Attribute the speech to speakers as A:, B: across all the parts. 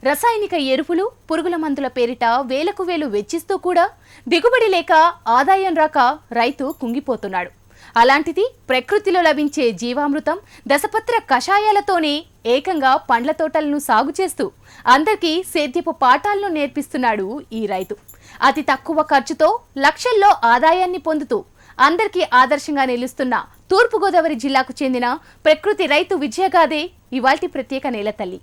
A: రసాయనిక ఎరువులు, పురుగుల మందుల పేరిట వేలకు వేలు వెచ్చిస్తూ కూడా దిగుబడి లేక ఆదాయం రాక రైతు కుంగిపోతున్నాడు. అలాంటిది ప్రకృతిలో లభించే జీవామృతం, దశపత్ర కషాయాలతోనే ఏకంగా పండ్ల తోటలను సాగు చేస్తూ అందరికీ సేద్యపు పాఠాలను నేర్పిస్తున్నాడు ఈ రైతు. అతి తక్కువ ఖర్చుతో లక్షల్లో ఆదాయాన్ని పొందుతూ అందరికీ ఆదర్శంగా నిలుస్తున్న తూర్పుగోదావరి జిల్లాకు చెందిన ప్రకృతి రైతు విజయగాథే ఇవాల్టి ప్రత్యేక నేలతల్లి.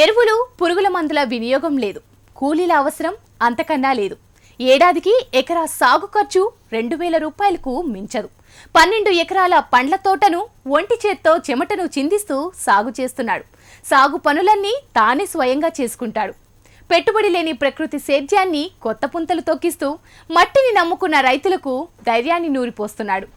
A: ఎరువులు, పురుగుల మందుల వినియోగం లేదు, కూలీల అవసరం అంతకన్నా లేదు. ఏడాదికి ఎకరా సాగు ఖర్చు 2000 రూపాయలకు మించదు. 12 ఎకరాల పండ్ల తోటను ఒంటి చేత్తో చెమటను చిందిస్తూ సాగు చేస్తున్నాడు. సాగు పనులన్నీ తానే స్వయంగా చేసుకుంటాడు. పెట్టుబడి లేని ప్రకృతి సేద్యాన్ని కొత్త పుంతలు తొక్కిస్తూ మట్టిని నమ్ముకున్న రైతులకు ధైర్యాన్ని నూరిపోస్తున్నాడు.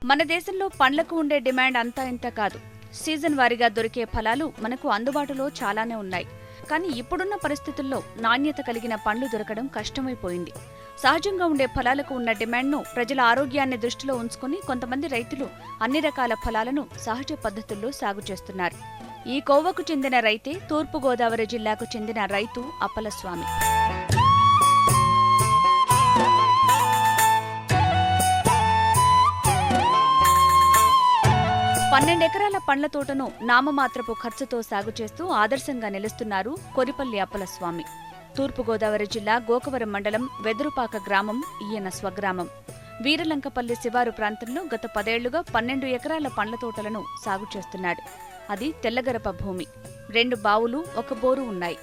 B: మన దేశంలో పండ్లకు ఉండే డిమాండ్ అంతా ఇంత కాదు. సీజన్ వారీగా దొరికే ఫలాలు మనకు అందుబాటులో చాలానే ఉన్నాయి. కానీ ఇప్పుడున్న పరిస్థితుల్లో నాణ్యత కలిగిన పండ్లు దొరకడం కష్టమైపోయింది. సహజంగా ఉండే ఫలాలకు ఉన్న డిమాండ్ను, ప్రజల ఆరోగ్యాన్ని దృష్టిలో ఉంచుకుని కొంతమంది రైతులు అన్ని రకాల ఫలాలను సహజ పద్ధతుల్లో సాగు చేస్తున్నారు. ఈ కోవకు చెందిన రైతే తూర్పుగోదావరి జిల్లాకు చెందిన రైతు అప్పలస్వామి. 12 ఎకరాల పండ్ల తోటను నామమాత్రపు ఖర్చుతో సాగు చేస్తూ ఆదర్శంగా నిలుస్తున్నారు కొరిపల్లి అప్పలస్వామి. తూర్పుగోదావరి జిల్లా గోకవరం మండలం వెదురుపాక గ్రామం ఈయన స్వగ్రామం. వీరలంకపల్లి శివారు ప్రాంతంలో గత 10 ఏళ్లుగా 12 ఎకరాల పండ్ల తోటలను సాగు చేస్తున్నాడు. అది తెల్లగరప భూమి. 2 బావులు, 1 బోరు ఉన్నాయి.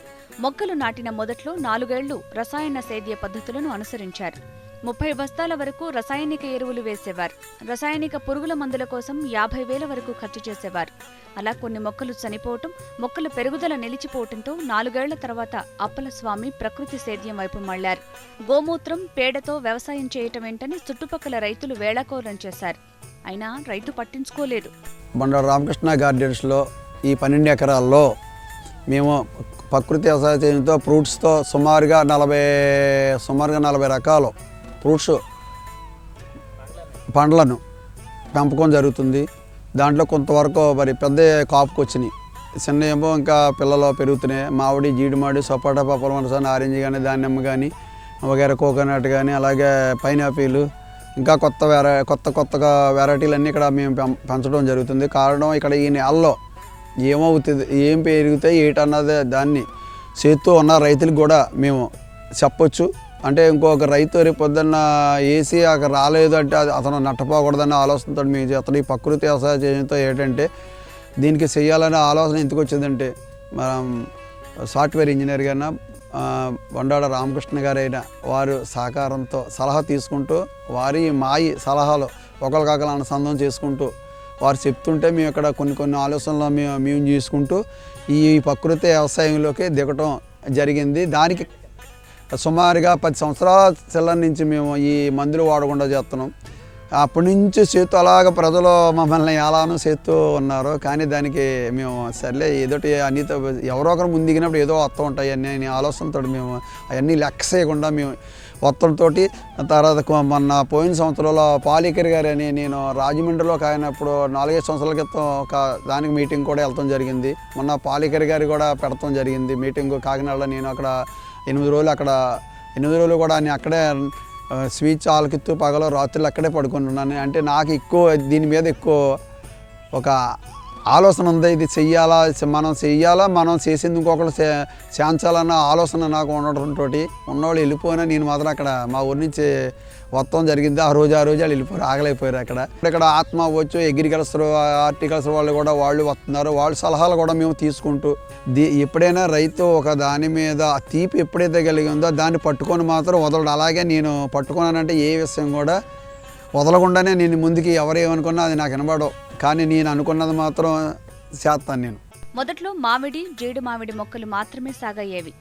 B: మొక్కలు నాటిన మొదట్లో 4 ఏళ్లు రసాయన సేద్య పద్ధతులను అనుసరించారు. 30 బస్తాల వరకు రసాయనిక ఎరువులు వేసేవారు. రసాయనిక పురుగుల మందుల కోసం 50,000 వరకు ఖర్చు చేసేవారు. అలా కొన్ని మొక్కలు చనిపోవటం, మొక్కల పెరుగుదల నిలిచిపోవటంతో 4 ఏళ్ల తర్వాత అప్పలస్వామి ప్రకృతి సేద్యం వైపు మళ్లారు. గోమూత్రం, పేడతో వ్యవసాయం చేయటమేంటని చుట్టుపక్కల రైతులు వేళాకోళం చేశారు. అయినా రైతు పట్టించుకోలేదు.
C: బండారు రామకృష్ణ గార్డెన్స్లో ఈ 12 ఎకరాల్లో మేము ప్రకృతి వ్యవసాయంతో ఫ్రూట్స్తో సుమారుగా 40 రకాలు ఫ్రూట్స్ పండ్లను పెంపకం జరుగుతుంది. దాంట్లో కొంతవరకు మరి పెద్ద కాపుకు వచ్చినాయి, చిన్న ఏమో ఇంకా పిల్లలు పెరుగుతున్నాయి. మామిడి, జీడిమాడి, సపోటా, పప్పలమనస, నారింజ కానీ, దానిమ్మ కానీ, వగైరా కోకోనట్ కానీ, అలాగే పైనాపిల్, ఇంకా కొత్తగా వెరైటీలన్నీ ఇక్కడ మేము పెంచడం జరుగుతుంది. కారణం ఇక్కడ ఈ నెలలో ఏమవుతుంది, ఏం పెరుగుతాయి ఏటన్నది దాన్ని చేస్తూ ఉన్న రైతులకు కూడా మేము చెప్పొచ్చు. అంటే ఇంకొక రైతు రేపు పొద్దున్న వేసి అక్కడ రాలేదు అంటే అతను నట్టపోకూడదన్న ఆలోచనతో మేము చేస్తాం. ఈ ప్రకృతి వ్యవసాయ చేయడంతో ఏంటంటే దీనికి చేయాలనే ఆలోచన ఎందుకు వచ్చిందంటే మనం సాఫ్ట్వేర్ ఇంజనీర్ గారిన బండాడ రామకృష్ణ గారైన వారు సహకారంతో సలహా తీసుకుంటూ మాయి సలహాలు ఒకరికొకరు అనుసంధానం చేసుకుంటూ వారు చెప్తుంటే మేము ఇక్కడ కొన్ని ఆలోచనలు మేము చేసుకుంటూ ఈ ప్రకృతి వ్యవసాయంలోకి దిగటం జరిగింది. దానికి సుమారుగా 10 సంవత్సరాల చిల్లర నుంచి మేము ఈ మందులు వాడకుండా చేస్తున్నాం. అప్పటి నుంచి చేతు అలాగ ప్రజలు మమ్మల్ని ఎలానో చేస్తూ ఉన్నారు. కానీ దానికి మేము సర్లే ఏదోటి అన్నితో ఎవరో ఒకరు ముందుగినప్పుడు ఏదో వస్తూ ఉంటాయి అన్నీ ఆలోచనతో మేము అవన్నీ లెక్క చేయకుండా మేము వత్తంతో తర్వాత మొన్న పోయిన సంవత్సరంలో పాలికర్ గారు అని నేను రాజమండ్రిలో కాయినప్పుడు 4-5 సంవత్సరాల క్రితం ఒక దానికి మీటింగ్ కూడా వెళ్తాం జరిగింది. మొన్న పాలికర్ గారు కూడా పెడతాం జరిగింది మీటింగ్ కాకినాడలో. నేను అక్కడ 8 రోజులు కూడా నేను అక్కడే స్వీచ్ ఆలకిత్తు పగలు రాత్రులు అక్కడే పడుకుంటున్నాను. అంటే నాకు ఎక్కువ దీని మీద ఎక్కువ ఒక ఆలోచన ఉంది. ఇది చెయ్యాలా మనం చేసింది ఇంకొకరు చేయించాలన్న ఆలోచన నాకు ఉండటంతో ఉన్నవాళ్ళు వెళ్ళిపోయినా నేను మాత్రం అక్కడ మా ఊరి నుంచి వస్తాం జరిగింది. ఆ రోజు వాళ్ళు వెళ్ళిపోయారు, ఆగలేకపోయారు. ఇక్కడ ఆత్మ వచ్చు, అగ్రికల్చర్, హార్టికల్చర్ వాళ్ళు వస్తున్నారు. వాళ్ళ సలహాలు కూడా మేము తీసుకుంటూ ఎప్పుడైనా రైతు ఒక దాని మీద తీపి ఎప్పుడైతే కలిగి ఉందో దాన్ని పట్టుకొని మాత్రం వదలడు. అలాగే నేను పట్టుకున్నానంటే ఏ విషయం కూడా వదలకుండానే నేను ముందుకి ఎవరేమనుకున్నా అది నాకు వినబడవు. కానీ నేను అనుకున్నది మాత్రం చేస్తాను నేను.
B: మొదట్లో మామిడి, జీడి మామిడి మొక్కలు మాత్రమే సాగయ్యేవి.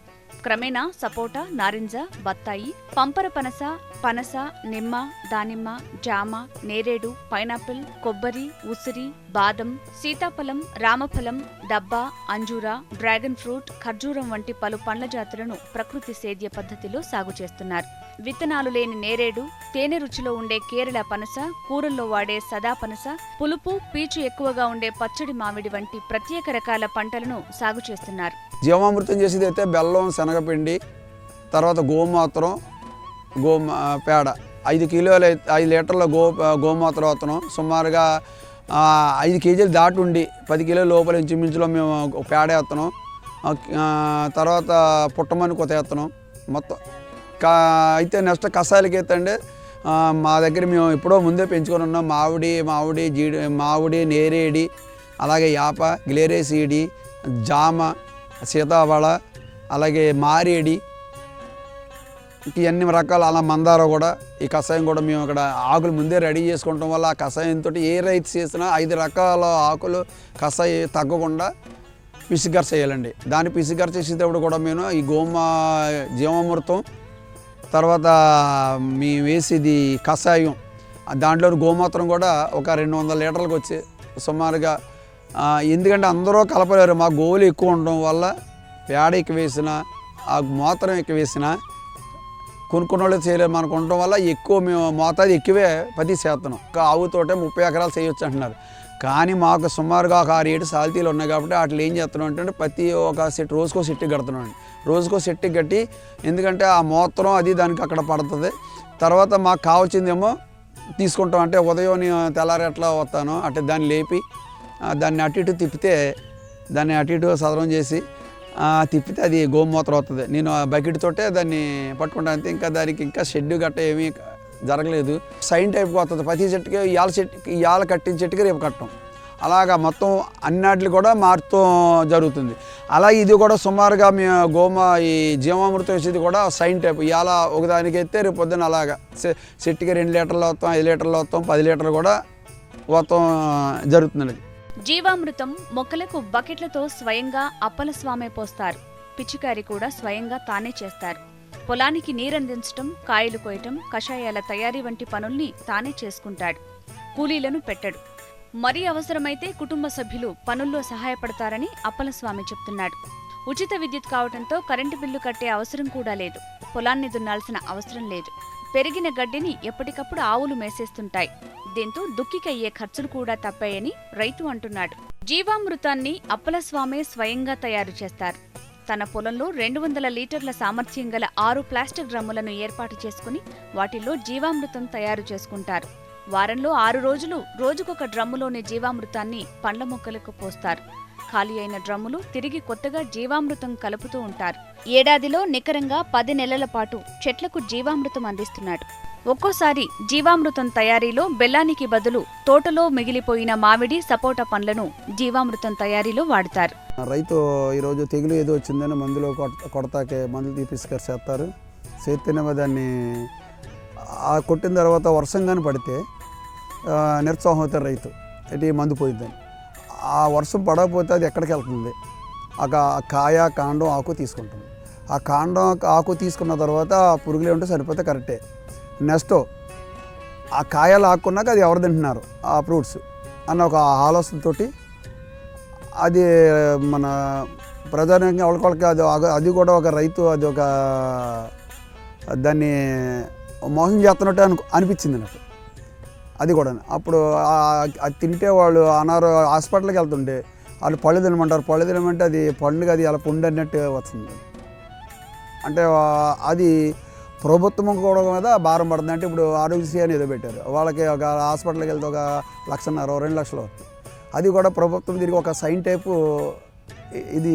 B: క్రమేణా సపోటా, నారింజ, బత్తాయి, పంపర పనస, పనస, నిమ్మ, దానిమ్మ, జామ, నేరేడు, పైనాపిల్, కొబ్బరి, ఉసిరి, బాదం, సీతాఫలం, రామఫలం, డబ్బా, అంజూర, డ్రాగన్ ఫ్రూట్, ఖర్జూరం వంటి పలు పండ్ల జాతులను ప్రకృతి సేద్య పద్ధతిలో సాగు చేస్తున్నారు. విత్తనాలు లేని నేరేడు, తేనె రుచిలో ఉండే కేరళ పనస, కూరల్లో వాడే సదా పనస, పులుపు, పీచు ఎక్కువగా ఉండే పచ్చడి మామిడి వంటి ప్రత్యేక రకాల పంటలను సాగు చేస్తున్నారు.
C: జీవామృతం చేసేది అయితే బెల్లం, శనగపిండి, తర్వాత గోమూత్రం, పేడ 5 లీటర్ల గోమూత్రం అవుతున్నాం. సుమారుగా 5 కేజీలు దాటి ఉండి 10 కిలోల లోపల ఇంచుమించులో మేము పేడ వేస్తున్నాం. తర్వాత పుట్టమని కొత్త వేస్తున్నాం మొత్తం. అయితే నెక్స్ట్ కషాయాలకి అయితే అండి మా దగ్గర మేము ఎప్పుడో ముందే పెంచుకొని ఉన్నాం. మామిడి, నేరేడి, అలాగే యాప, గ్లేరేసీడి, జామ, సీతాఫల, అలాగే మారేడి, ఇవన్నీ రకాల, అలా మందార కూడా. ఈ కషాయం కూడా మేము ఇక్కడ ఆకులు ముందే రెడీ చేసుకుంటాం వల్ల ఆ కషాయంతో ఏ రైతు చేసినా 5 రకాల ఆకులు కషాయం తగ్గకుండా పిసిగర్ చేయాలండి. దాన్ని పిసిగర్ చేసేటప్పుడు కూడా మేము ఈ జీవామృతం, తర్వాత మేము వేసేది కషాయం, దాంట్లో గోమూత్రం కూడా ఒక 200 లీటర్లకు వచ్చి సుమారుగా. ఎందుకంటే అందరూ కలపలేరు, మా గోవులు ఎక్కువ ఉండడం వల్ల పేడ ఎక్కువ వేసిన, ఆ మూత్రం ఎక్కువ వేసిన కొనుక్కున్న వాళ్ళు చేయలేరు. మనకు ఉండడం వల్ల ఎక్కువ మేము మోతాదు ఎక్కువే 10 శాతం. ఒక ఆవుతోటే 30 ఎకరాలు చేయొచ్చు అంటున్నారు. కానీ మాకు సుమారుగా ఒక 6-7 సాల్తీలు ఉన్నాయి కాబట్టి వాటిలో ఏం చేస్తున్నాం అంటే ప్రతి ఒక సెట్ రోజుకో సెట్టు కడుతున్నాం అండి. రోజుకో సెట్టు కట్టి, ఎందుకంటే ఆ మూత్రం అది దానికి అక్కడ పడుతుంది. తర్వాత మాకు కావాల్సిందేమో తీసుకుంటాం. అంటే ఉదయం తెల్లారి ఎట్లా వస్తానో అంటే దాన్ని లేపి దాన్ని అటు ఇటు తిప్పితే, దాన్ని అటు ఇటు సదరం చేసి తిప్పితే అది గోమూత్రం అవుతుంది. నేను బకెట్ తోటే దాన్ని పట్టుకుంటాను అంతే. ఇంకా దానికి ఇంకా షెడ్ గట్ట ఏమీ జరగలేదు. సైన్ టైప్కి వస్తుంది. ప్రతి చెట్టుకి ఇవాళ కట్టిన చెట్టుకి రేపు కట్టడం, అలాగా మొత్తం అన్నిటిని కూడా మారుతూ జరుగుతుంది. అలా ఇది కూడా సుమారుగా మేము ఈ జీవామృతం వేసేది కూడా సైన్ టైప్. ఇవాళ ఒకదానికి అయితే రేపు పొద్దున్న అలాగా చెట్టుకి 2 లీటర్లు వస్తాం, 5 లీటర్లు వస్తాం, 10 లీటర్లు కూడా వస్తాం జరుగుతుంది.
B: జీవామృతం మొక్కలకు బకెట్లతో స్వయంగా అప్పలస్వామే పోస్తారు. పిచికారి కూడా స్వయంగా తానే చేస్తారు. పొలానికి నీరందించటం, కాయలు కోయటం, కషాయాల తయారీ వంటి పనుల్ని తానే చేసుకుంటాడు. కూలీలను పెట్టడు. మరీ అవసరమైతే కుటుంబ సభ్యులు పనుల్లో సహాయపడతారని అప్పలస్వామి చెప్తున్నాడు. ఉచిత విద్యుత్ కావటంతో కరెంటు బిల్లు కట్టే అవసరం కూడా లేదు. పొలాన్ని దున్నాల్సిన అవసరం లేదు. పెరిగిన గడ్డిని ఎప్పటికప్పుడు ఆవులు మేసేస్తుంటాయి. దీంతో దుక్కికయ్యే ఖర్చులు కూడా తప్పాయని రైతు అంటున్నాడు. జీవామృతాన్ని అప్పలస్వామే స్వయంగా తయారు చేస్తారు. తన పొలంలో 200 లీటర్ల సామర్థ్యం గల 6 ప్లాస్టిక్ డ్రమ్ములను ఏర్పాటు చేసుకుని వాటిల్లో జీవామృతం తయారు చేసుకుంటారు. వారంలో 6 రోజులు రోజుకొక డ్రమ్ములోని జీవామృతాన్ని పండ్ల మొక్కలకు పోస్తారు. ఖాళీ అయిన డ్రమ్ములు తిరిగి కొత్తగా జీవామృతం కలుపుతూ ఉంటారు. ఏడాదిలో నికరంగా 10 నెలల పాటు చెట్లకు జీవామృతం అందిస్తున్నాడు. ఒక్కోసారి జీవామృతం తయారీలో బెల్లానికి బదులు తోటలో మిగిలిపోయిన మామిడి, సపోటా పండ్లను జీవామృతం తయారీలో వాడతారు.
C: రైతు ఈరోజు తెగులు ఏదో వచ్చిందని మందులో కొడతాకే మందులు తీపిసుకొని చేస్తారు. చేస్తేనే దాన్ని కొట్టిన తర్వాత వర్షం కానీ పడితే నిరుత్సాహం అవుతారు రైతు. అంటే మందు పోయిద్దని. ఆ వర్షం పడకపోతే అది ఎక్కడికి వెళ్తుంది? కాయ, కాండం, ఆకు తీసుకుంటుంది. ఆ కాండం, ఆకు తీసుకున్న తర్వాత పురుగులే ఉంటే సరిపోతే కరెక్టే. నెక్స్ట్ ఆ కాయలు ఆకున్నాక అది ఎవరు తింటున్నారు ఆ ఫ్రూట్స్ అన్న ఒక ఆలోచనతో అది మన ప్రధానంగా ఎవరికొలకి అది కూడా ఒక రైతు అది ఒక దాన్ని మోసం చేస్తున్నట్టు అనిపించింది నాకు. అది కూడా అప్పుడు అది తింటే వాళ్ళు హాస్పిటల్కి వెళ్తుంటే వాళ్ళు పళ్ళు తినమంటారు. పళ్ళు తినమంటే అది పండుగ అది అలా పుండు అన్నట్టు వస్తుంది. అంటే అది ప్రభుత్వం కూడా మీద భారం పడుతుంది. అంటే ఇప్పుడు ఆరోగ్యశ్రీ అని ఏదో పెట్టారు. వాళ్ళకి ఒక హాస్పిటల్కి వెళ్తే 1,50,000 2 లక్షలు వస్తుంది. అది కూడా ప్రభుత్వం తిరిగి ఒక సైన్ టైపు ఇది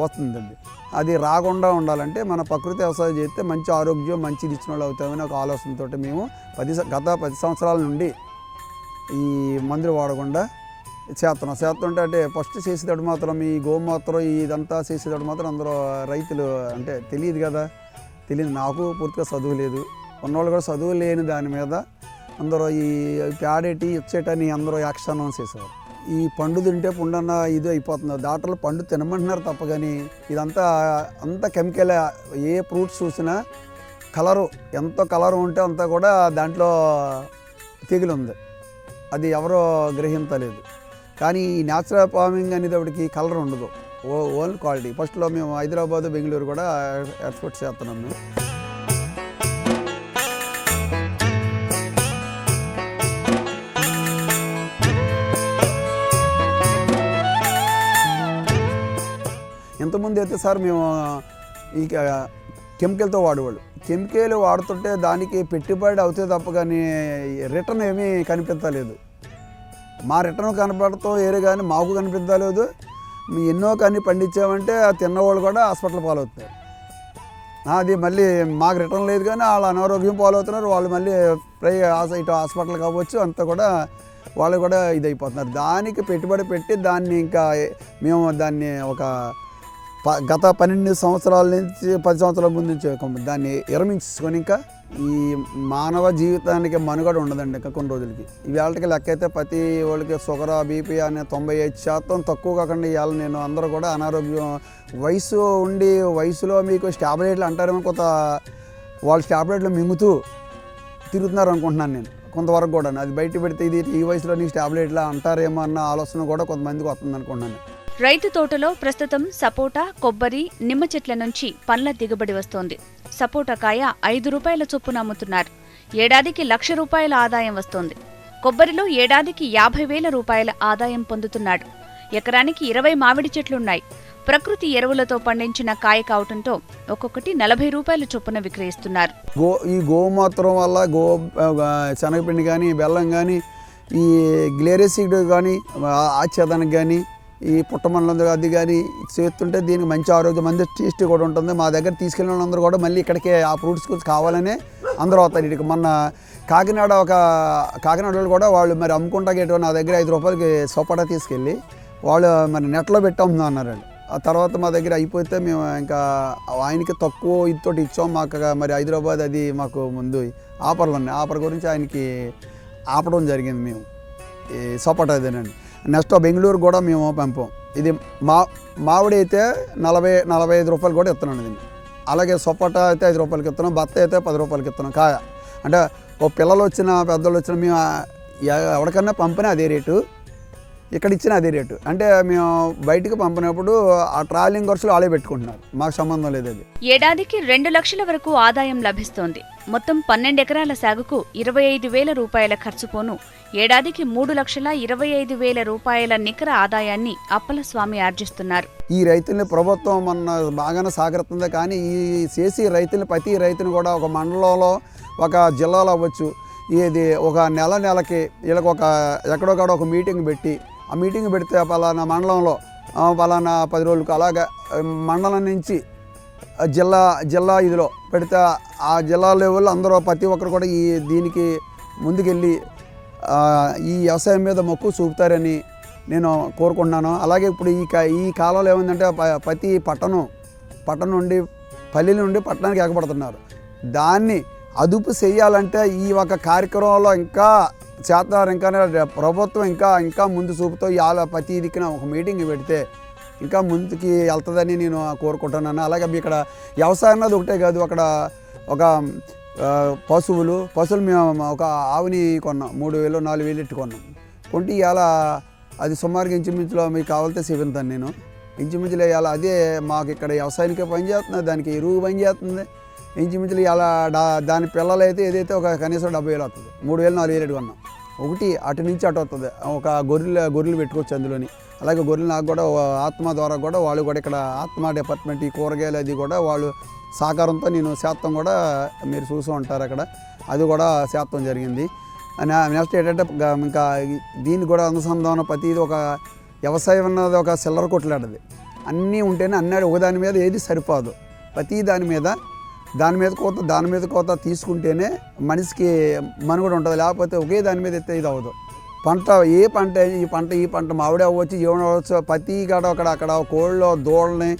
C: వస్తుందండి. అది రాకుండా ఉండాలంటే మన ప్రకృతి వ్యవసాయం చేస్తే మంచి ఆరోగ్యం, మంచిది ఇచ్చిన వాళ్ళు అవుతామని ఒక ఆలోచనతో మేము గత 10 సంవత్సరాల నుండి ఈ మందులు వాడకుండా చేస్తుంటే అంటే ఫస్ట్ చేసేటప్పుడు మాత్రం ఈ గోమూత్రం ఇదంతా చేసేటప్పుడు మాత్రం అందరూ రైతులు అంటే తెలియదు కదా, తెలియదు. నాకు పూర్తిగా చదువు లేదు. ఉన్నవాళ్ళు కూడా చదువు లేని దాని మీద అందరూ ఈ పేడేటి ఇచ్చేటని అందరూ యాక్షణం చేసేవారు. ఈ పండు తింటే పుండన్న ఇది అయిపోతుంది. డాక్టర్లు పండు తినమంటున్నారు తప్ప కానీ ఇదంతా అంత కెమికల్. ఏ ఫ్రూట్స్ చూసినా కలరు, ఎంత కలర్ ఉంటే అంతా కూడా దాంట్లో తెగులు ఉంది. అది ఎవరో గ్రహించలేదు. కానీ ఈ న్యాచురల్ ఫార్మింగ్ అనేటప్పటికి కలర్ ఉండదు, ఓన్లీ క్వాలిటీ. ఫస్ట్లో మేము హైదరాబాద్, బెంగళూరు కూడా ఎక్స్పోర్ట్ చేస్తున్నాం మేము. ఇంతకుముందు అయితే సార్ మేము ఈ కెమికల్తో వాడేవాళ్ళు. కెమికల్ వాడుతుంటే దానికి పెట్టుబడి అవుతుంది తప్ప కానీ రిటర్న్ ఏమీ కనిపించలేదు. మా రిటర్న్ కనపడతాం వేరే కానీ మాకు కనిపించలేదు. ఎన్నో కానీ పండించామంటే తిన్నవాళ్ళు కూడా హాస్పిటల్ పాలవుతున్నారు. అది మళ్ళీ మాకు రిటర్న్ లేదు కానీ వాళ్ళు అనారోగ్యం పాలవుతున్నారు. వాళ్ళు మళ్ళీ ఇటు హాస్పిటల్ కావచ్చు అంతా కూడా వాళ్ళు కూడా ఇది అయిపోతున్నారు. దానికి పెట్టుబడి పెట్టి దాన్ని ఇంకా మేము దాన్ని ఒక గత 12 సంవత్సరాల నుంచి 10 సంవత్సరాల ముందు నుంచి దాన్ని విరమించుకొని ఇంకా ఈ మానవ జీవితానికి మనుగడ ఉండదండి ఇంకా కొన్ని రోజులకి. ఇవాళకి లెక్క అయితే ప్రతి వాళ్ళకి షుగర్, బీపీ అనే 95% తక్కువ కాకుండా ఇవాళ నేను అందరూ కూడా అనారోగ్యం వయసులో మీకు స్టాబ్లెట్లు అంటారేమో, కొంత వాళ్ళు స్టాబ్లెట్లు మింగుతూ తిరుగుతున్నారు అనుకుంటున్నాను నేను కొంతవరకు కూడా. అది బయట పెడితే ఇది ఈ వయసులో నీకు స్టాబ్లెట్లు అంటారేమో అన్న ఆలోచన కూడా కొంతమందికి వస్తుంది అనుకుంటున్నాను.
B: రైతు తోటలో ప్రస్తుతం సపోటా, కొబ్బరి, నిమ్మ చెట్ల నుంచి పండ్ల దిగుబడి వస్తోంది. సపోటా కాయ 5 రూపాయల చొప్పున అమ్ముతున్నారు. ఏడాదికి 1,00,000 రూపాయల ఆదాయం వస్తోంది. కొబ్బరిలో ఏడాదికి 50,000 రూపాయల ఆదాయం పొందుతున్నాడు. ఎకరానికి 20 మామిడి చెట్లున్నాయి. ప్రకృతి ఎరువులతో పండించిన కాయ కావటంతో ఒక్కొక్కటి 40 రూపాయల చొప్పున విక్రయిస్తున్నారు.
C: ఈ గోమూత్రం వల్ల శనగపిండి కానీ, బెల్లం కానీ, ఈ గ్లేరేసీడ్ కానీ, ఆచ్ఛేదానికి కానీ, ఈ పుట్టమండలం అది కానీ చేస్తుంటే దీనికి మంచి ఆరోగ్యం, మంచి టేస్ట్ కూడా ఉంటుంది. మా దగ్గర తీసుకెళ్ళిన వాళ్ళందరూ కూడా మళ్ళీ ఇక్కడికే ఆ ఫ్రూట్స్ కావాలనే అందరూ అవుతారు. ఇక్కడికి మొన్న కాకినాడ వాళ్ళు కూడా వాళ్ళు మరి అమ్ముకుంటాకేటో నా దగ్గర 5 రూపాయలకి సపోటా తీసుకెళ్ళి వాళ్ళు మరి నెట్లో పెట్టాము అన్నారు. ఆ తర్వాత మా దగ్గర అయిపోతే మేము ఇంకా ఆయనకి తక్కువ ఇదితోటి ఇచ్చాం. మాకు మరి హైదరాబాద్ అది మాకు ముందు ఆఫర్లు ఉన్నాయి. ఆఫర్ గురించి ఆయనకి ఆపడం జరిగింది మేము ఈ సపోటా అదేనండి. నెక్స్ట్ బెంగళూరు కూడా మేము పంపాం. ఇది మామిడి అయితే 40-45 రూపాయలు కూడా ఇస్తున్నాను దీన్ని. అలాగే సపోటా అయితే 5 రూపాయలకి ఇస్తున్నాం, బత్తాయి అయితే 10 రూపాయలకి ఇస్తున్నాం కాయ. అంటే ఓ పిల్లలు వచ్చినా పెద్దలు వచ్చినా మేము ఎవరికన్నా పంపినా అదే రేటు, ఇక్కడ ఇచ్చిన అదే రేటు. అంటే మేము బయటికి పంపినప్పుడు ఆ ట్రావెలింగ్ ఖర్చులు వాళ్ళే పెట్టుకుంటున్నారు, మాకు సంబంధం లేదు. అది
B: ఏడాదికి 2 లక్షల వరకు ఆదాయం లభిస్తోంది. మొత్తం 12 ఎకరాల సాగుకు 25,000 రూపాయల ఖర్చుపోను ఏడాదికి 3,25,000 రూపాయల నికర ఆదాయాన్ని అప్పలస్వామి ఆర్జిస్తున్నారు.
C: ఈ రైతుల్ని ప్రభుత్వం మన బాగానే సహకరిస్తుంది. కానీ ఈ చేసి రైతులు ప్రతి రైతుని కూడా ఒక మండలంలో, ఒక జిల్లాలో అవ్వచ్చు, ఇది ఒక నెలకి వీళ్ళకి ఎక్కడొక్కడ ఒక మీటింగ్ పెట్టి, ఆ మీటింగ్ పెడితే పలానా మండలంలో పలానా 10 రోజులకు అలాగా మండలం నుంచి జిల్లా ఇదిలో పెడితే ఆ జిల్లా లెవెల్లో అందరూ ప్రతి ఒక్కరు కూడా దీనికి ముందుకెళ్ళి ఈ వ్యవసాయం మీద మొక్కు చూపుతారని నేను కోరుకుంటున్నాను. అలాగే ఇప్పుడు ఈ కాలంలో ఏమైందంటే ప్రతి పట్టణం నుండి పల్లెల నుండి పట్టణానికి ఎగబడుతున్నారు. దాన్ని అదుపు చేయాలంటే ఈ ఒక కార్యక్రమంలో ఇంకా చేస్తున్నారు. ఇంకా ప్రభుత్వం ఇంకా ముందు చూపుతో ప్రతి దిక్కున ఒక మీటింగ్ పెడితే ఇంకా ముందుకి వెళ్తుందని నేను కోరుకుంటున్నాను. అలాగే ఇక్కడ వ్యవసాయం అన్నది ఒకటే కాదు, అక్కడ ఒక పశువులు మేము ఒక ఆవుని కొన్నాం, 3,000-4,000 ఇట్టు కొన్నాం. కొంటే ఇవాళ అది సుమారుగా ఇంచుమించులో మీకు కావాలితే చెబుతాను నేను. ఇంచుమించులో ఇవాళ అదే మాకు ఇక్కడ వ్యవసాయానికే పనిచేస్తుంది, దానికి ఎరువు పనిచేస్తుంది. ఇంచుమించులు ఇలా దాని పిల్లలు అయితే ఏదైతే ఒక కనీసం 70,000 వస్తుంది. 3,000-4,000 కొన్నాం. ఒకటి అటు నుంచి అటు వస్తుంది. ఒక గొర్రెలు పెట్టుకోవచ్చు అందులోని. అలాగే గొర్రెలు నాకు కూడా ఆత్మ ద్వారా కూడా వాళ్ళు కూడా ఇక్కడ ఆత్మ డిపార్ట్మెంట్ ఈ కూరగాయలు అది కూడా వాళ్ళు సహకారంతో నేను శాతం కూడా మీరు చూస్తూ ఉంటారు అక్కడ, అది కూడా శాతం జరిగింది. నెక్స్ట్ ఏంటంటే ఇంకా దీన్ని కూడా అనుసంధానం ప్రతిది ఒక వ్యవసాయం అన్నది ఒక చిల్లర కొట్లాడది. అన్నీ ఉంటేనే అన్నీ ఒకదాని మీద ఏది సరిపోదు. ప్రతి దాని మీద కోత తీసుకుంటేనే మనిషికి మనుగడ ఉంటుంది. లేకపోతే ఒకే దాని మీద ఎత్తే ఇది అవ్వదు. ఈ పంట మామిడి అవ్వచ్చు, ఏమైనా అవ్వచ్చు, ప్రతి అక్కడ కోళ్ళలో దూడల్ని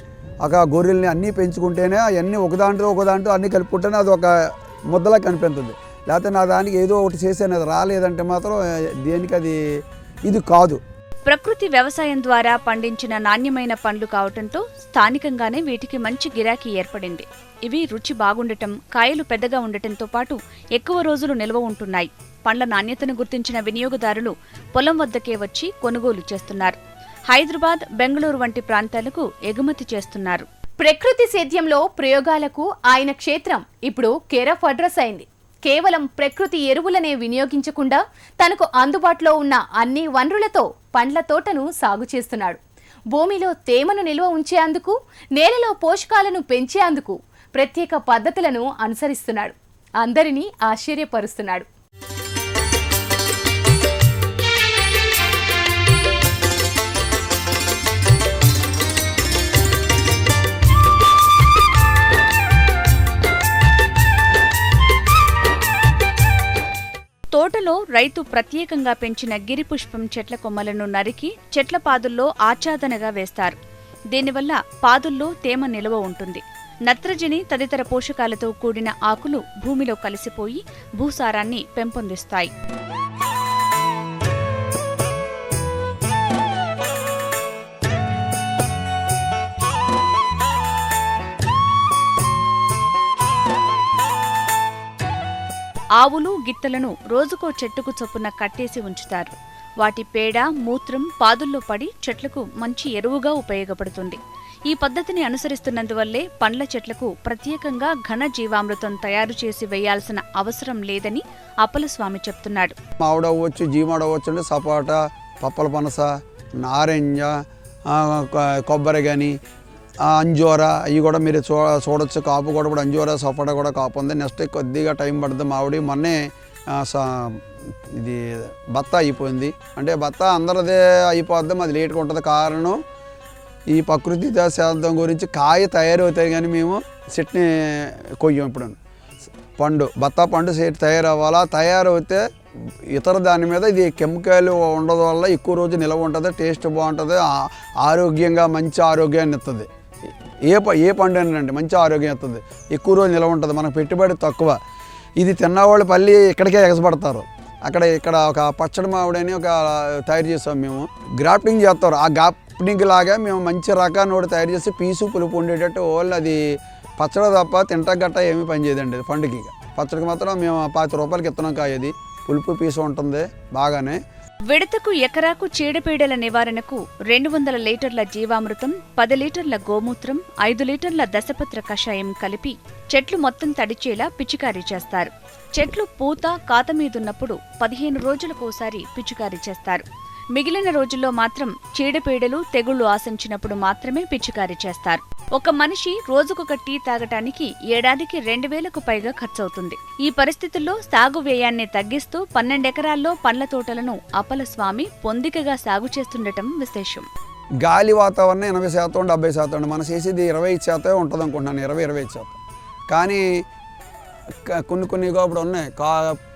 C: ఒక గొర్రెల్ని అన్నీ పెంచుకుంటేనే అవన్నీ ఒకదాంట్లో అన్నీ కలుపుకుంటేనే అది ఒక ముద్దలా కనిపిస్తుంది. లేకపోతే నా దానికి ఏదో ఒకటి చేసేది రాలేదంటే మాత్రం దేనికి అది ఇది కాదు.
B: ప్రకృతి వ్యవసాయం ద్వారా పండించిన నాణ్యమైన పండ్లు కావటంతో స్థానికంగానే వీటికి మంచి గిరాకీ ఏర్పడింది. ఇవి రుచి బాగుండటం, కాయలు పెద్దగా ఉండటంతో పాటు ఎక్కువ రోజులు నిల్వ ఉంటున్నాయి. పండ్ల నాణ్యతను గుర్తించిన వినియోగదారులు పొలం వద్దకే వచ్చి కొనుగోలు చేస్తున్నారు. హైదరాబాద్, బెంగళూరు వంటి ప్రాంతాలకు ఎగుమతి చేస్తున్నారు.
A: ప్రకృతి సేద్యంలో ప్రయోగాలకు ఆయన క్షేత్రం ఇప్పుడు కేర్ ఆఫ్ అడ్రస్ అయింది. కేవలం ప్రకృతి ఎరువులనే వినియోగించకుండా తనకు అందుబాటులో ఉన్న అన్ని వనరులతో పండ్ల తోటను సాగు చేస్తున్నాడు. భూమిలో తేమను నిల్వ ఉంచేందుకు, నేలలో పోషకాలను పెంచేందుకు ప్రత్యేక పద్ధతులను అనుసరిస్తున్నాడు. అందరినీ ఆశ్చర్యపరుస్తున్నాడు.
B: తోటలో రైతు ప్రత్యేకంగా పెంచిన గిరిపుష్పం చెట్ల కొమ్మలను నరికి చెట్ల పాదుల్లో ఆచ్ఛాదనగా వేస్తారు. దీనివల్ల పాదుల్లో తేమ నిల్వ ఉంటుంది. నత్రజని తదితర పోషకాలతో కూడిన ఆకులు భూమిలో కలిసిపోయి భూసారాన్ని పెంపొందిస్తాయి. ఆవులు, గిత్తలను రోజుకో చెట్టుకు చొప్పున కట్టేసి ఉంచుతారు. వాటి పేడ, మూత్రం పాదుల్లో పడి చెట్లకు మంచి ఎరువుగా ఉపయోగపడుతుంది. ఈ పద్ధతిని అనుసరిస్తున్నందువల్లే పండ్ల చెట్లకు ప్రత్యేకంగా ఘన జీవామృతం తయారు చేసి వేయాల్సిన అవసరం లేదని అప్పలస్వామి చెప్తున్నాడు.
C: మామిడవచ్చు, జీమాడవచ్చు అంటే సపోటా, పప్పల పనస, నారింజ, కొబ్బరి కానీ, అంజూరా ఇవి కూడా మీరు చూడొచ్చు. కాపు కూడా ఇప్పుడు అంజూరా, సపోటా కూడా కాపు ఉంది. నెక్స్ట్ కొద్దిగా టైం పడుతుంది. మామిడి మొన్నే ఇది బత్త అయిపోయింది. అంటే బత్త అందరిదే అయిపోద్ది, అది లేట్గా ఉంటుంది. కారణం ఈ ప్రకృతి శాతం గురించి కాయ తయారవుతాయి కానీ మేము చెట్ని కొయ్యం. ఇప్పుడు బత్తా పండు చెట్టు తయారవ్వాలా, తయారవుతే ఇతర దాని మీద ఇది కెమికల్ ఉండడం వల్ల ఎక్కువ రోజు నిల్వ ఉంటుంది, టేస్ట్ బాగుంటుంది, ఆరోగ్యంగా మంచి ఆరోగ్యాన్ని ఇస్తుంది. ఏ పండు అండి మంచి ఆరోగ్యం ఇస్తుంది, ఎక్కువ రోజు నిల్వ ఉంటుంది, మనకు పెట్టుబడి తక్కువ. ఇది తిన్నవాళ్ళు పల్లి ఇక్కడికే ఎగసపడతారు. ఇక్కడ ఒక పచ్చడి మామిడని ఒక తయారు చేస్తాం మేము, గ్రాఫ్టింగ్ చేస్తారు. ఆ గ్రాఫ్టింగ్ లాగా మేము మంచి రకాన్ని కూడా తయారు చేసి పీసు పులుపు ఉండేటట్టు వాళ్ళు అది పచ్చడి తప్ప తింటా గట్ట ఏమీ పనిచేయదండి. పండుగకి పచ్చడికి మాత్రం మేము 50 రూపాయలకి ఇస్తున్నాం. కాయది పులుపు పీసు ఉంటుంది బాగానే.
B: విడతకు ఎకరాకు చీడపీడల నివారణకు 200 లీటర్ల జీవామృతం, 10 లీటర్ల గోమూత్రం, 5 లీటర్ల దశపత్ర కషాయం కలిపి చెట్లు మొత్తం తడిచేలా పిచికారీ చేస్తారు. చెట్లు పూత, కాత మీదున్నప్పుడు 15 రోజులకోసారి పిచికారీ చేస్తారు. మిగిలిన రోజుల్లో మాత్రం చీడపీడలు, తెగుళ్లు ఆశించినప్పుడు మాత్రమే పిచికారీ చేస్తారు. ఒక మనిషి రోజుకొక టీ తాగటానికి ఏడాదికి 2000కు పైగా ఖర్చవుతుంది. ఈ పరిస్థితుల్లో సాగు వ్యయాన్ని తగ్గిస్తూ 12 ఎకరాల్లో పండ్ల తోటలను అప్పలస్వామి పొందికగా సాగు చేస్తుండటం విశేషం.
C: గాలి వాతావరణం 80%, 70%. మనం చేసేది 25% ఉంటుంది అనుకుంటున్నాను, 20-25%. కానీ కొన్ని ఇప్పుడు ఉన్నాయి,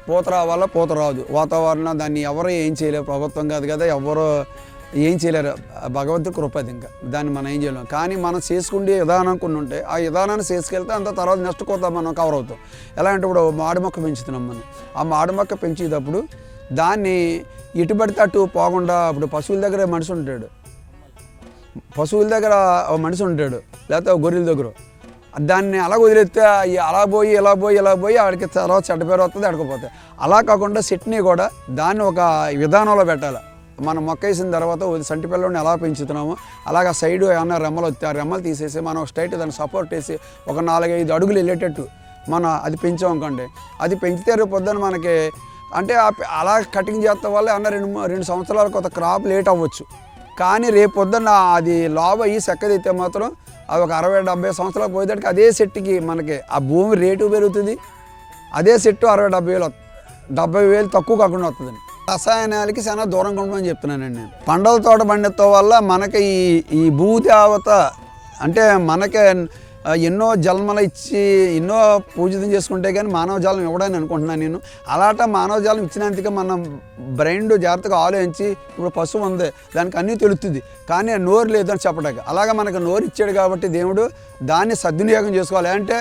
C: పూత రావాలా, పూత రాదు. వాతావరణం దాన్ని ఎవరు ఏం చేయలేరు, ప్రభుత్వం కాదు కదా, ఎవరు ఏం చేయలేరు. భగవంతుడి కృప అది, ఇంకా దాన్ని మనం ఏం చేయలేము. కానీ మనం చేసుకునే విధానం కొన్ని ఉంటాయి, ఆ విధానాన్ని చేసుకెళ్తే అంత తర్వాత నెక్స్ట్ కోత మనం కవర్ అవుతాం. ఎలా అంటే ఇప్పుడు మాడి మొక్క పెంచుతున్నాం మనం. ఆ మాడి మొక్క పెంచేటప్పుడు దాన్ని ఇటు పడితే అటు పోకుండా, ఇప్పుడు పశువుల దగ్గర మనిషి ఉంటాడు, లేకపోతే గొర్రెల దగ్గర, దాన్ని అలా వదిలేస్తే అలా పోయి ఇలా పోయి ఆడికి తర్వాత చెడ్డ పేరు వస్తుంది, ఆడుకోపోతాయి. అలా కాకుండా చెట్ని కూడా దాన్ని ఒక విధానంలో పెట్టాలి. మనం మొక్క వేసిన తర్వాత సంటి పిల్లల్ని ఎలా పెంచుతున్నామో అలాగా సైడు ఏమన్నా రెమ్మలు వస్తే ఆ రెమ్మలు తీసేసి మనం స్ట్రైట్ దాన్ని సపోర్ట్ వేసి ఒక 4-5 అడుగులు వెళ్ళేటట్టు మనం అది పెంచామనుకోండి, అది పెంచితే రేపు పొద్దున మనకి అంటే అలా కటింగ్ చేస్తాం వల్ల అన్న 2 సంవత్సరాల కొత్త క్రాప్ లేట్ అవ్వచ్చు. కానీ రేపు పొద్దున్న అది లాభ అయ్యి చెక్కదైతే మాత్రం అది ఒక 60-70 సంవత్సరాలు పోయేదానికి అదే చెట్టుకి మనకి ఆ భూమి రేటు పెరుగుతుంది. అదే చెట్టు 60-70,000 తక్కువ కాకుండా వస్తుందండి. రసాయనాలకి చాలా దూరంగా ఉండమని చెప్తున్నానండి నేను. పండ్ల తోట పండితో వల్ల మనకి ఈ భూదేవత అంటే మనకి ఎన్నో జన్మలు ఇచ్చి ఎన్నో పూజితం చేసుకుంటే కానీ మానవ జాలం ఇవ్వడని అనుకుంటున్నాను నేను. అలాట మానవ జాలం ఇచ్చినందుకే మనం బ్రెయిన్ జాగ్రత్తగా ఆలోచించి, ఇప్పుడు పశువు ఉంది దానికి అన్నీ తెలుస్తుంది కానీ నోరు లేదని చెప్పడానికి, అలాగా మనకు నోరు ఇచ్చాడు కాబట్టి దేవుడు దాన్ని సద్వినియోగం చేసుకోవాలి. అంటే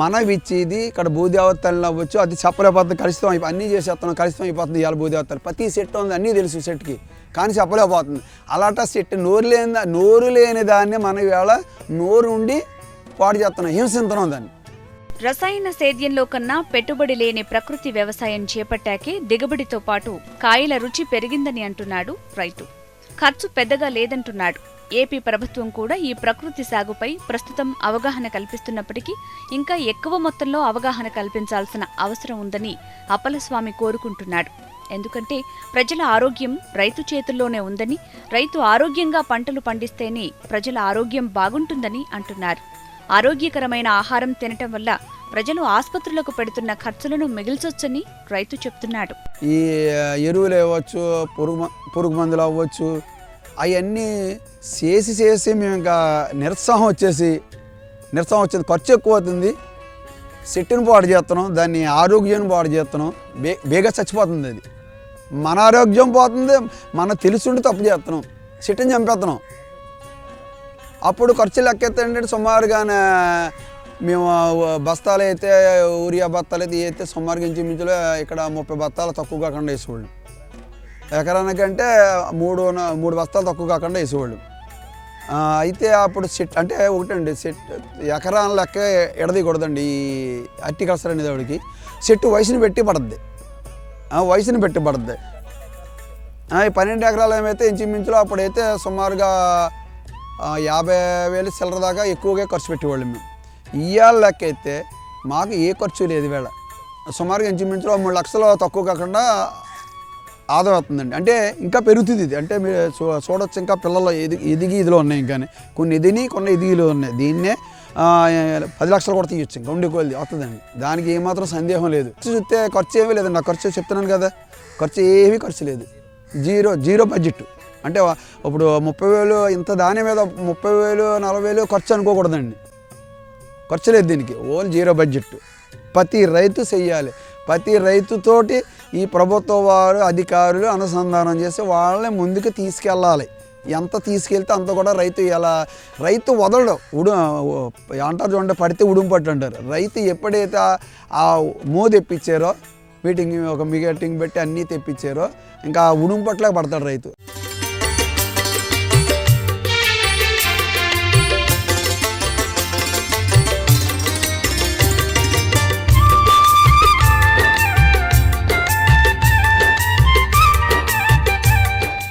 C: మనం ఇచ్చేది ఇక్కడ భూదేవత తల్లి అవ్వచ్చు, అది చెప్పలేకపోతుంది, కలుషితం అయిపోయి అన్నీ చేసేస్తున్నాం, కలుషితం అయిపోతుంది ఇవాళ భూదేవత తల్లి. ప్రతి సెట్ ఉంది, అన్నీ తెలుసు సెట్కి, కానీ చెప్పలేకపోతుంది. అలాంటి సెట్ నోరు లేని దాన్ని మనం ఇవాళ నోరు ఉండి పాడు చేస్తున్నాం, హింసిస్తున్నాం దాన్ని.
B: రసాయన సేద్యంలో కన్నా పెట్టుబడి లేని ప్రకృతి వ్యవసాయం చేపట్టాకే దిగుబడితో పాటు కాయల రుచి పెరిగిందని అంటున్నాడు రైతు. ఖర్చు పెద్దగా లేదంటున్నాడు. ఏపీ ప్రభుత్వం కూడా ఈ ప్రకృతి సాగుపై ప్రస్తుతం అవగాహన కల్పిస్తున్నప్పటికీ ఇంకా ఎక్కువ మొత్తంలో అవగాహన కల్పించాల్సిన అవసరం ఉందని అప్పలస్వామి కోరుకుంటున్నాడు. ఎందుకంటే ప్రజల ఆరోగ్యం రైతు చేతుల్లోనే ఉందని, రైతు ఆరోగ్యంగా పంటలు పండిస్తేనే ప్రజల ఆరోగ్యం బాగుంటుందని అంటున్నారు. ఆరోగ్యకరమైన ఆహారం తినటం వల్ల ప్రజలు ఆసుపత్రులకు పెడుతున్న ఖర్చులను మిగిల్చొచ్చని రైతు చెప్తున్నాడు.
C: ఈ ఎరువులు అవ్వచ్చు, పురుగు మందులు అవ్వచ్చు, అవన్నీ చేసి మేము ఇంకా నిరుత్సాహం వచ్చింది. ఖర్చు ఎక్కువ అవుతుంది, చెట్టును పాడు చేస్తున్నాం, దాన్ని ఆరోగ్యాన్ని పాడు చేస్తున్నాం, బేగా చచ్చిపోతుంది. అది మన ఆరోగ్యం పోతుంది, మన తెలుసుండి తప్పు చేస్తున్నాం, చెట్టుని చంపేస్తున్నాం. అప్పుడు ఖర్చు లెక్కెత్తంటే సుమారుగానే మేము బస్తాలు అయితే యూరియా బస్తాలు అయితే సుమారుగా ఇంచుమించులో ఇక్కడ 30 బస్తాలు తక్కువ కాకుండా వేసేవాళ్ళు. ఎకరానికంటే 3 బస్తాలు తక్కువ కాకుండా వేసేవాళ్ళు. అయితే అప్పుడు సెట్ అంటే ఒకటండి, సెట్ ఎకరాల లెక్క ఎడదీయకూడదండి ఈ హార్టికల్చర్ అనేది. వాడికి చెట్టు వయసుని పెట్టి పడుద్ది. ఈ 12 ఎకరాలు ఏమైతే ఇంచుమించులో అప్పుడైతే సుమారుగా 50,000 చిల్లర దాకా ఎక్కువగా ఖర్చు పెట్టేవాళ్ళం మేము. ఇవాళ లెక్క అయితే మాకు ఏ ఖర్చు లేదు. వేళ సుమారుగా ఇంచుమించులో 3 లక్షలు తక్కువ కాకుండా ఆదాయం అవుతుందండి. అంటే ఇంకా పెరుగుతుంది ఇది. అంటే మీరు చూడొచ్చు, ఇంకా పిల్లలు ఎదిగి ఇదిలో ఉన్నాయి, ఇంకానే కొన్ని ఎదిగిలో ఉన్నాయి. దీన్నే 10 లక్షలు కూడా తీయొచ్చు, ఇంకా ఉండి కొద్ది వస్తుందండి. దానికి ఏమాత్రం సందేహం లేదు. చూస్తే ఖర్చు ఏమీ లేదండి. నా ఖర్చు చెప్తున్నాను కదా, ఖర్చు లేదు. Zero budget. అంటే ఇప్పుడు 30,000 ఇంత దాని మీద 30,000 40,000 ఖర్చు అనుకోకూడదండి. ఖర్చు లేదు దీనికి, ఓన్లీ జీరో బడ్జెట్. ప్రతి రైతు చెయ్యాలి. ప్రతి రైతుతోటి ఈ ప్రభుత్వ వారు అధికారులు అనుసంధానం చేసి వాళ్ళని ముందుకు తీసుకెళ్ళాలి. ఎంత తీసుకెళ్తే అంత కూడా రైతు వదలడు. అంటారు చూడండి, పడితే ఉడుము పట్టు అంటారు. రైతు ఎప్పుడైతే ఆ తెప్పించారో, మీటింగ్ పెట్టి అన్నీ తెప్పించారో ఇంకా ఉడుము పట్లే పడతాడు రైతు.